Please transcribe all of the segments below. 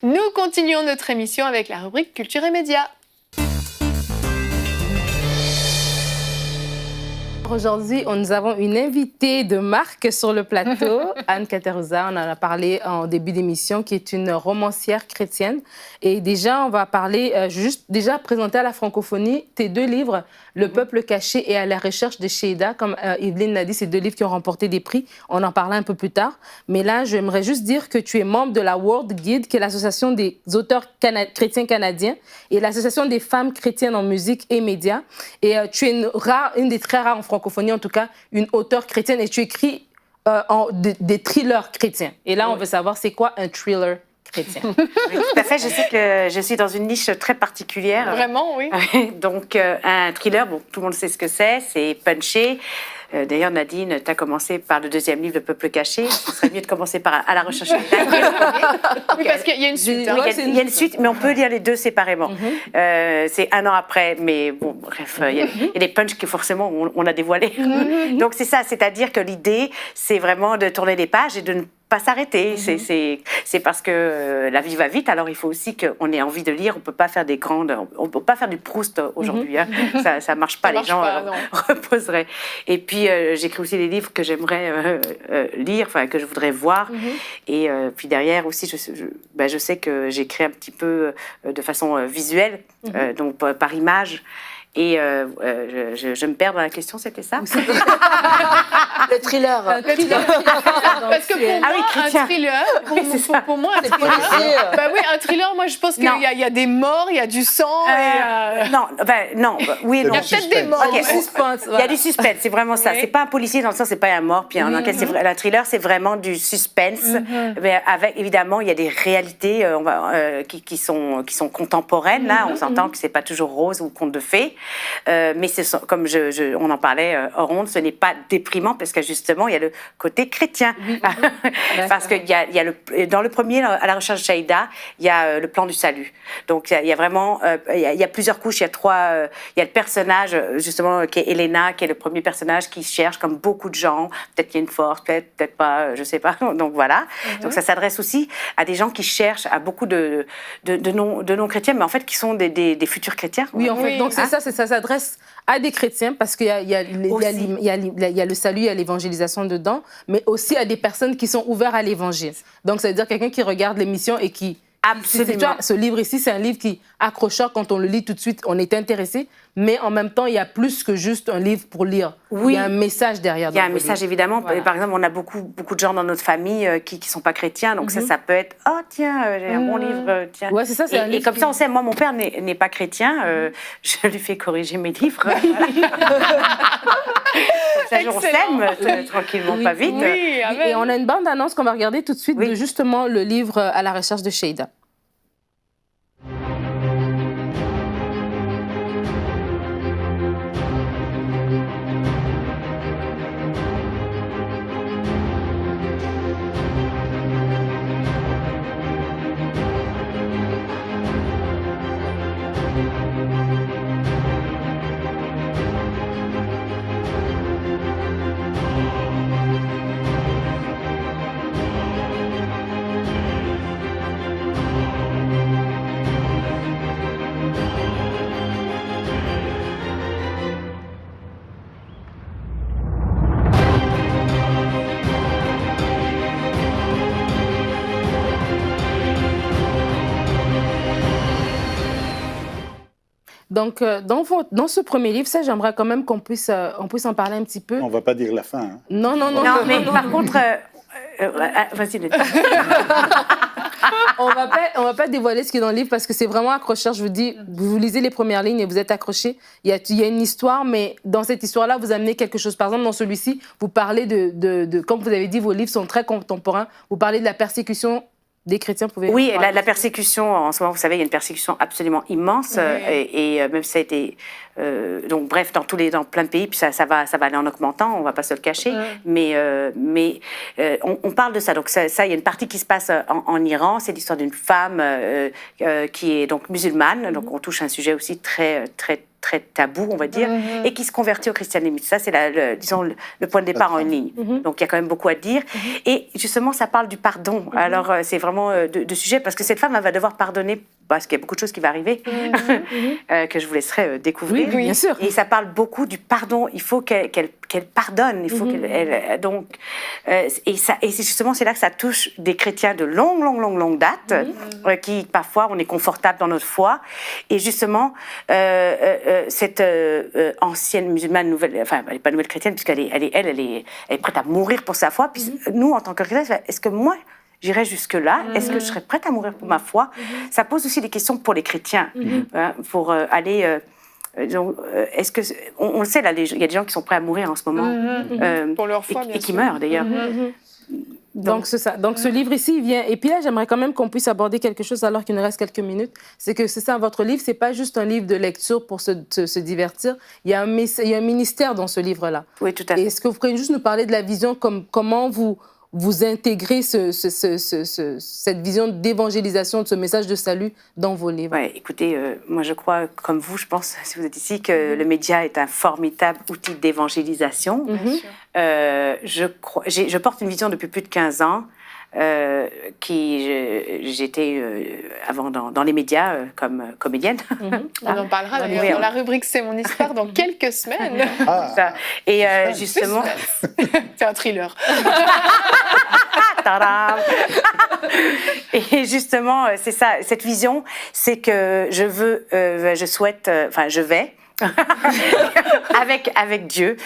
Nous continuons notre émission avec la rubrique Culture et Médias. Aujourd'hui, nous avons une invitée de marque sur le plateau, Anne Cateruzza. On en a parlé en début d'émission, qui est une romancière chrétienne. Et déjà, on va parler, juste déjà présenter à la francophonie tes 2 livres, Le peuple caché et À la recherche de Sheida. Comme Evelyne l'a dit, c'est 2 livres qui ont remporté des prix. On en parlera un peu plus tard. Mais là, j'aimerais juste dire que tu es membre de la World Guide, qui est l'association des auteurs chrétiens canadiens et l'association des femmes chrétiennes en musique et médias. Et tu es une des très rares en francophonie, en tout cas, une auteure chrétienne, et tu écris des thrillers chrétiens. Et là, on veut savoir, c'est quoi un thriller chrétien? Oui, tout à fait. Je sais que je suis dans une niche très particulière. Vraiment, oui. Donc, un thriller, bon, tout le monde sait ce que c'est punché. D'ailleurs, Nadine, tu as commencé par le 2e livre, Le peuple caché. Ce serait mieux de commencer par À la recherche de Oui, parce qu'il y a une suite. Hein. Il y a une suite, mais on peut lire les 2 séparément. C'est 1 an après, mais bon, bref, il y a des punchs que forcément on a dévoilés. Donc, c'est ça, c'est-à-dire que l'idée, c'est vraiment de tourner les pages et de ne pas s'arrêter. C'est parce que la vie va vite, alors il faut aussi qu'on ait envie de lire. On peut pas faire on peut pas faire du Proust aujourd'hui. Hein. Ça marche pas, les gens reposeraient. Et puis j'écris aussi des livres que j'aimerais lire, enfin que je voudrais voir. Et puis derrière aussi, je sais que j'écris un petit peu de façon visuelle, donc par image. Et je me perds dans la question, c'était ça? Le thriller. Parce que pour moi, un thriller, pour moi, un thriller, un thriller, moi, je pense qu'il y a des morts, il y a du sang. Non, oui et non. Il y a peut-être des morts. Okay. Il y a du suspense, c'est vraiment ça. C'est pas un policier dans le sens, c'est pas un mort, puis un enquête. Un thriller, c'est vraiment du suspense. Mais avec, évidemment, il y a des réalités qui sont contemporaines. Là, on s'entend que c'est pas toujours rose ou conte de fées. Mais comme on en parlait hors onde, ce n'est pas déprimant parce que justement, il y a le côté chrétien. Parce que dans le premier, À la recherche de Sheida, il y a le plan du salut. Donc, il y a vraiment il y a plusieurs couches. Il y a le personnage, justement, qui est Elena, qui est le premier personnage qui cherche, comme beaucoup de gens. Peut-être qu'il y a une force, peut-être pas, je sais pas. Donc, voilà. Donc, ça s'adresse aussi à des gens qui cherchent, à beaucoup de non-chrétiens, mais en fait, qui sont des futurs chrétiens. Oui, en fait. Donc, c'est ça s'adresse à des chrétiens parce qu'il y a le salut, il y a l'évangélisation dedans, mais aussi à des personnes qui sont ouvertes à l'évangile. Donc, ça veut dire quelqu'un qui regarde l'émission et qui... Absolument. Ce livre ici, c'est un livre qui accrocheur quand on le lit tout de suite, on est intéressé, mais en même temps, il y a plus que juste un livre pour lire. Oui. Il y a un message derrière. Il y a un message, évidemment. Voilà. Par exemple, on a beaucoup de gens dans notre famille qui ne sont pas chrétiens, donc ça peut être « Oh, tiens, j'ai un bon livre, tiens. » Ouais, c'est ça, c'est un livre et comme ça, on sait, moi, mon père n'est pas chrétien, je lui fais corriger mes livres. Ça, on s'aime tranquillement, pas vite. Oui, et on a une bande-annonce qu'on va regarder tout de suite de justement le livre À la recherche de Sheida. Donc, dans ce premier livre, ça, j'aimerais quand même qu'on puisse en parler un petit peu. On ne va pas dire la fin. Hein. Non, mais par contre, vas-y. On va pas dévoiler ce qui est dans le livre parce que c'est vraiment accrocheur. Je vous dis, vous lisez les premières lignes et vous êtes accrochés. Il y a une histoire, mais dans cette histoire-là, vous amenez quelque chose. Par exemple, dans celui-ci, vous parlez comme vous avez dit, vos livres sont très contemporains. Vous parlez de la persécution des chrétiens. Oui, la persécution, en ce moment, vous savez, il y a une persécution absolument immense. Et même ça a été... donc, bref, dans plein de pays, puis ça va aller en augmentant, on ne va pas se le cacher. Mais on parle de ça. Donc, ça, il y a une partie qui se passe en Iran. C'est l'histoire d'une femme qui est donc musulmane. Donc, on touche un sujet aussi très, très très tabou, on va dire, et qui se convertit au christianisme. Ça, c'est disons le point de départ en ligne. Donc, il y a quand même beaucoup à dire. Et justement, ça parle du pardon. Alors, c'est vraiment de sujet, parce que cette femme, elle va devoir pardonner, parce qu'il y a beaucoup de choses qui vont arriver, que je vous laisserai découvrir. Oui, bien sûr. Et ça parle beaucoup du pardon. Il faut qu'elle pardonne. Il faut et c'est justement, c'est là que ça touche des chrétiens de longue date, qui, parfois, on est confortable dans notre foi. Et justement, cette ancienne musulmane nouvelle, enfin, elle n'est pas nouvelle chrétienne, puisqu'elle est prête à mourir pour sa foi. Puis nous, en tant que chrétiens, est-ce que moi, j'irais jusque-là? Est-ce que je serais prête à mourir pour ma foi? Ça pose aussi des questions pour les chrétiens, pour aller... est-ce que on le sait là, il y a des gens qui sont prêts à mourir en ce moment pour leur foi, et qui meurent d'ailleurs. Donc c'est ça. Donc ce livre ici, il vient. Et puis là, j'aimerais quand même qu'on puisse aborder quelque chose alors qu'il nous reste quelques minutes. C'est que c'est ça, votre livre, c'est pas juste un livre de lecture pour se divertir. Il y a un ministère dans ce livre-là. Oui, tout à fait. Est-ce que vous pourriez juste nous parler de la vision, comment vous intégrez cette vision d'évangélisation, de ce message de salut dans vos livres? Ouais, écoutez, moi je crois, comme vous, je pense, si vous êtes ici, que le média est un formidable outil d'évangélisation. Je porte une vision depuis plus de 15 ans. J'étais avant dans les médias comme comédienne. On en parlera d'ailleurs dans la rubrique C'est mon histoire dans quelques semaines. Ça. Et justement... C'est un thriller. Et justement, c'est ça, cette vision, c'est que je vais avec Dieu,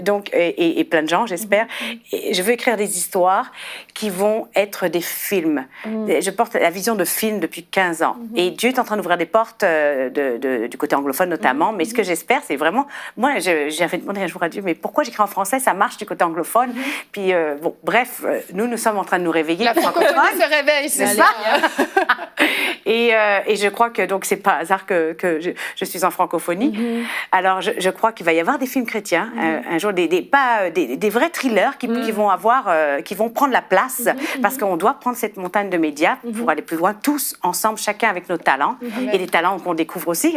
donc et plein de gens, j'espère. Et je veux écrire des histoires qui vont être des films. Je porte la vision de film depuis 15 ans. Et Dieu est en train d'ouvrir des portes du côté anglophone notamment. Mais ce que j'espère, c'est vraiment... Moi, j'avais demandé un jour à Dieu, mais pourquoi j'écris en français? Ça marche du côté anglophone. Puis, bon, bref, nous sommes en train de nous réveiller. La francophonie se réveille, c'est ça. Et je crois que donc c'est pas hasard que je suis en francophonie. Alors je crois qu'il va y avoir des films chrétiens un jour, des vrais thrillers qui vont prendre la place parce qu'on doit prendre cette montagne de médias pour aller plus loin, tous ensemble, chacun avec nos talents et les talents qu'on découvre aussi,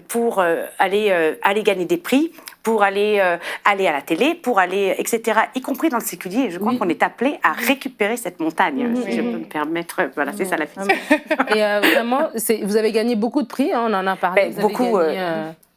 pour aller gagner des prix, pour aller à la télé, pour aller, etc., y compris dans le séculier. Je crois qu'on est appelé à récupérer cette montagne, si je peux me permettre. Voilà, c'est ça la vision. Et vraiment, vous avez gagné beaucoup de prix, on en a parlé. Beaucoup.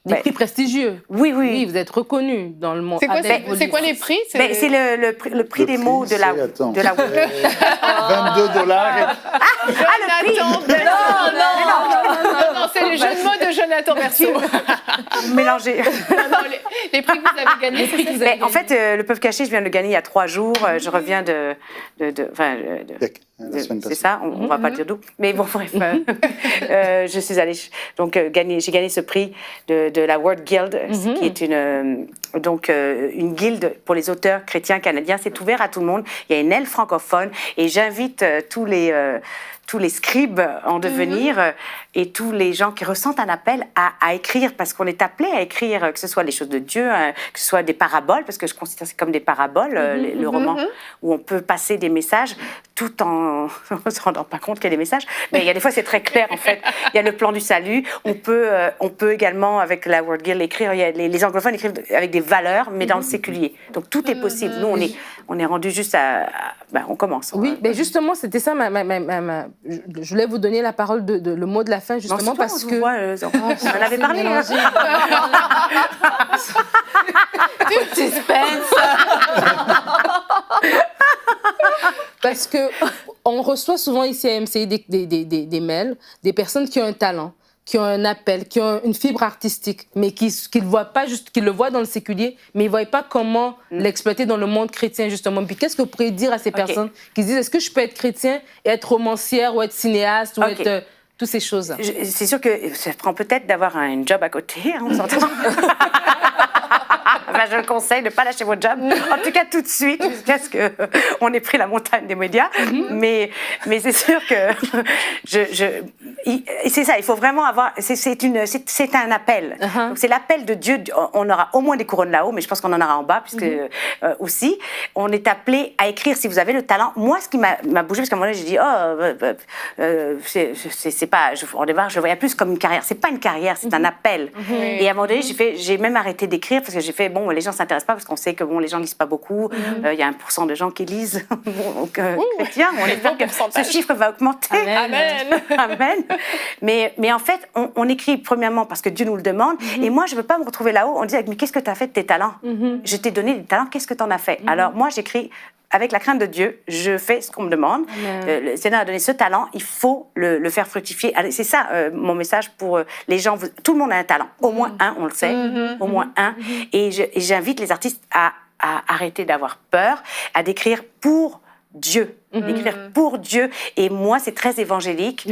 Des prix prestigieux. Oui. Oui, vous êtes reconnu dans le monde. C'est quoi les prix? C'est le prix des mots de la... 22 $. Non, c'est le jeu de mots de Jonathan Berceau. Mélangé. Les prix que vous avez gagnés, en fait, le Peuple caché, je viens de le gagner il y a 3 jours. Je reviens c'est ça, on va pas dire d'où. Mais bon, bref, je suis allée j'ai gagné ce prix de la World Guild, qui est une guilde pour les auteurs chrétiens canadiens. C'est ouvert à tout le monde. Il y a une aile francophone et j'invite tous les scribes en devenir et tous les gens qui ressentent un appel à écrire, parce qu'on est appelé à écrire, que ce soit les choses de Dieu, que ce soit des paraboles, parce que je considère c'est comme des paraboles, le roman, où on peut passer des messages tout en ne se rendant pas compte qu'il y a des messages. Mais il y a des fois, c'est très clair, en fait. Il y a le plan du salut. On peut également, avec la World Guild, écrire, les anglophones écrivent avec des valeurs, mais dans le séculier. Donc, tout est possible. Nous, on est rendu juste on commence. Oui, mais justement, c'était ça. Je voulais vous donner la parole, le mot de la fin, justement, parce que... on en avait parlé. Suspense. Parce que on reçoit souvent ici à MCI des mails, des personnes qui ont un talent, qui ont un appel, qui ont une fibre artistique, mais qui ne voient pas juste, qui le voient dans le séculier, mais ils ne voient pas comment l'exploiter dans le monde chrétien, justement. Puis qu'est-ce que vous pourriez dire à ces personnes qui se disent, est-ce que je peux être chrétien et être romancière ou être cinéaste ou être... toutes ces choses. C'est sûr que ça prend peut-être d'avoir un job à côté, on s'entend. Enfin, je conseille de ne pas lâcher votre job. En tout cas, tout de suite, jusqu'à ce qu'on ait pris la montagne des médias. Mais c'est sûr que c'est ça, il faut vraiment avoir... C'est un appel. Donc, c'est l'appel de Dieu. On aura au moins des couronnes là-haut, mais je pense qu'on en aura en bas, puisque aussi, on est appelé à écrire si vous avez le talent. Moi, ce qui m'a bougé, parce qu'à un moment donné, j'ai dit, c'est pas... Au départ, je le voyais plus comme une carrière. C'est pas une carrière, c'est un appel. Et à un moment donné, j'ai même arrêté d'écrire, parce que j'ai fait, bon, les gens s'intéressent pas, parce qu'on sait que les gens lisent pas beaucoup. Il y a 1% de gens qui lisent. Donc, chrétiens, on espère que ce chiffre va augmenter. Amen. Amen. Mais en fait, on écrit premièrement parce que Dieu nous le demande. Et moi, je veux pas me retrouver là-haut. On dit, mais qu'est-ce que tu as fait de tes talents? Je t'ai donné des talents, qu'est-ce que tu en as fait? Alors, moi, j'écris avec la crainte de Dieu, je fais ce qu'on me demande. Le Seigneur a donné ce talent, il faut le faire fructifier. C'est ça mon message pour les gens. Tout le monde a un talent, au moins un, on le sait, au moins un. Et j'invite les artistes à arrêter d'avoir peur, à décrire pour Dieu. D'écrire pour Dieu. Et moi, c'est très évangélique.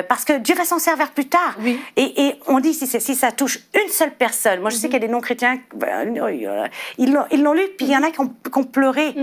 Parce que Dieu va s'en servir plus tard. Et on dit, si ça touche une seule personne, moi je sais qu'il y a des non-chrétiens, ils l'ont lu, puis il y en a qui ont pleuré.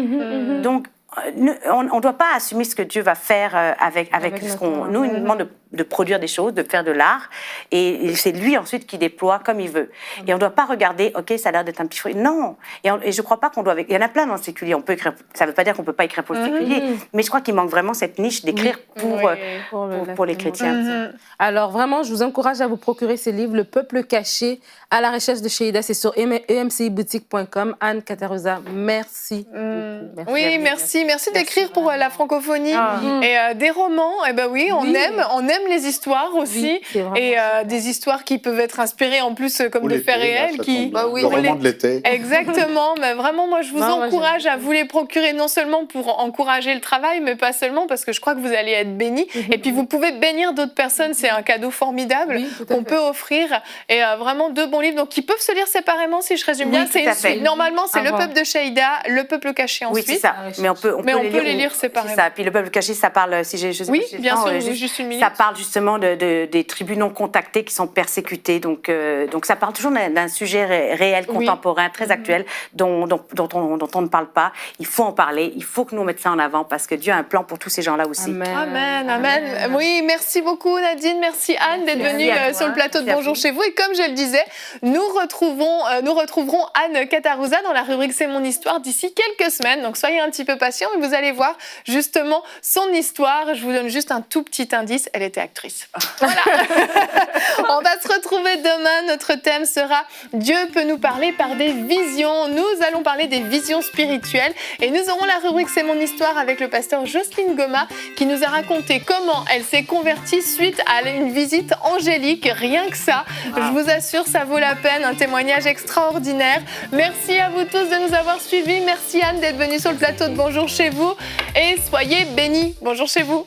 Donc, on ne doit pas assumer ce que Dieu va faire avec ce qu'on... Nous, il nous demande de produire des choses, de faire de l'art, et c'est lui ensuite qui déploie comme il veut. Et on ne doit pas regarder, ok, ça a l'air d'être un petit fruit. Non. Et je ne crois pas qu'on doit... Il y en a plein dans le séculier. On peut écrire... Ça ne veut pas dire qu'on ne peut pas écrire pour le séculier, mais je crois qu'il manque vraiment cette niche d'écrire pour les chrétiens. Alors vraiment, je vous encourage à vous procurer ces livres, Le Peuple caché, à la recherche de Sheida, c'est sur emciboutique.com. Anne Cataruzza, merci. Oui, merci d'écrire pour la francophonie. Et des romans, eh ben oui, on aime les histoires aussi, et des histoires qui peuvent être inspirées en plus comme de faits réels. Le roman de l'été. Exactement, mais vraiment moi je vous encourage à vous les procurer, non seulement pour encourager le travail, mais pas seulement, parce que je crois que vous allez être bénis, et puis vous pouvez bénir d'autres personnes, c'est un cadeau formidable qu'on peut offrir, et vraiment 2 bons livres, donc qui peuvent se lire séparément si je résume bien. Normalement c'est Le Peuple de Sheida, Le Peuple caché ensuite. Oui, c'est ça, mais on peut les lire séparément. C'est ça. Puis Le Peuple caché, ça parle, si j'ai bien sûr, juste une minute. Ça parle justement des tribus non contactées qui sont persécutées. Donc ça parle toujours d'un sujet réel, contemporain, très actuel, dont on ne parle pas. Il faut en parler. Il faut que nous mettions ça en avant parce que Dieu a un plan pour tous ces gens-là aussi. Amen. Oui, merci beaucoup Nadine, merci Anne d'être venue sur le plateau de Bonjour chez vous. Et comme je le disais, nous retrouverons Anne Cataruzza dans la rubrique C'est mon histoire d'ici quelques semaines. Donc soyez un petit peu patients, mais vous allez voir justement son histoire. Je vous donne juste un tout petit indice, elle était actrice. Voilà. On va se retrouver demain. Notre thème sera Dieu peut nous parler par des visions. Nous allons parler des visions spirituelles et nous aurons la rubrique C'est mon histoire avec le pasteur Jocelyne Goma qui nous a raconté comment elle s'est convertie suite à une visite angélique. Rien que ça, je vous assure, ça vaut la peine. Un témoignage extraordinaire. Merci à vous tous de nous avoir suivis. Merci Anne d'être venue sur le plateau de Bonjour chez vous et soyez bénis. Bonjour chez vous.